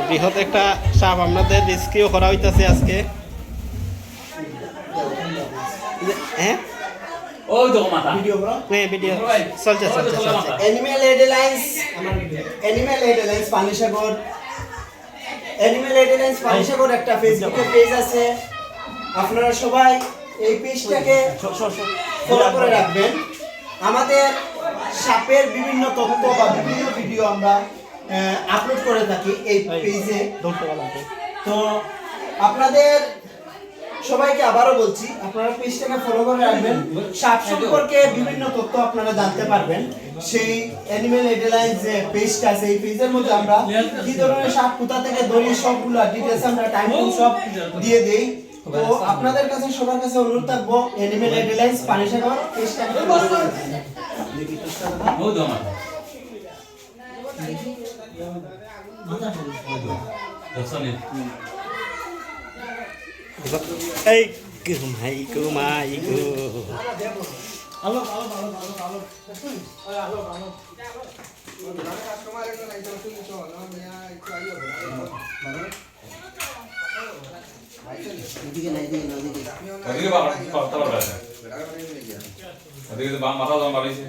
বৃহৎ একটা সাপ আপনাদের রেস্কিউ করা হইতাছে আজকে। হ্যাঁ ওই দেখো মাথা ভিডিও করো। হ্যাঁ ভিডিও চলছে চলছে চলছে। অ্যানিম্যাল এডেলাইন্স পানিসাগর, অ্যানিম্যাল এডেলাইন্স পানিসাগর একটা ফেসবুকে পেজ আছে। আপনারা সবাই এই পেজটাকে ফলো করে রাখবেন। আমাদের সাপের বিভিন্ন তথ্য বা বিভিন্ন ভিডিও আমরা আপলোড করে থাকি এই পেজে। তো আপনাদের সবাইকে আবারও বলছি, আপনারা পেজটাকে ফলো করে রাখবেন। সাপ সম্পর্কে বিভিন্ন তথ্য আপনারা জানতে পারবেন। সেই অ্যানিম্যাল এডেলাইন্স যে পেজটা আছে, এই পেজের মধ্যে আমরা কি ধরনের সাপ কোথা থেকে ধরি সবগুলো ডিটেইলস আমরা টাইম সব দিয়ে দেই। তো আপনাদের কাছে সবার কাছে অনুরোধ থাকবো, অ্যানিম্যাল এডেলাইন্স পানিসাগর পেজটাকে ফলো করে রাখবেন। ওই দেখো মাথা দর্শনে এই ঘুমাই ঘুমাই গো ওদিকে বাবা কথা বলা আছে ওদিকে তো মাথা দাম বাড়িছে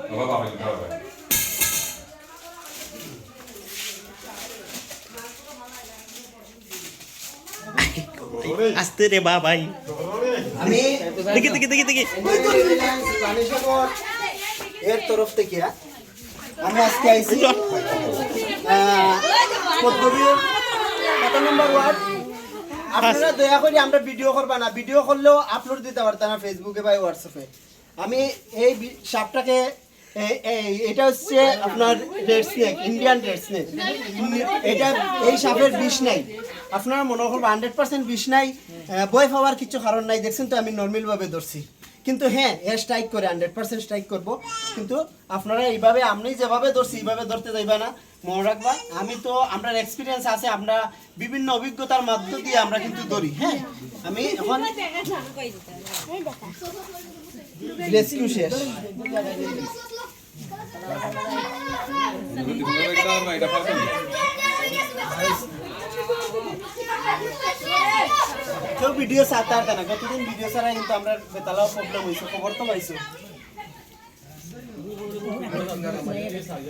বাবা বাবা কি খাবে আস্তে রে বাবাই। আমি দেখি দেখি দেখি দেখি পানিসাগর এর তরফ থেকে আমি আজকে আইছি পদ্মবীর কত নম্বর ওয়ার্ড। আপনারা দয়া করে আমরা ভিডিও করবা না, ভিডিও করলেও আপলোড দিতে পারতাম না ফেসবুকে বা হোয়াটসঅ্যাপে। আমি এই সাপটাকে এটা হচ্ছে আপনার red snake, Indian red snake. এটা এই সাপের বিষ নাই, আপনারা মনে করবেন 100% বিষ নাই, ভয় পাওয়ার কিছু কারণ নাই। দেখছেন তো আমি নর্মালভাবে ধরছি, কিন্তু হ্যাঁ এ স্ট্রাইক করে 100% স্ট্রাইক করবো। কিন্তু আপনারা এইভাবে আমি যেভাবে ধরছি এইভাবে ধরতে যাইবা না, মনে রাখবা। আমি তো আমরা এক্সপিরিয়েন্স আছে, আমরা বিভিন্ন অভিজ্ঞতার মধ্য দিয়ে আমরা কিন্তু ধরি। হ্যাঁ আমি এখন রেস্কিউ শেষ। কেউ ভিডিও চাতে আর কেন, কতদিন ভিডিও ছাড়া কিন্তু আমরা বেতালাও প্রবলেম হয়েছে, খবর তো পাইছো।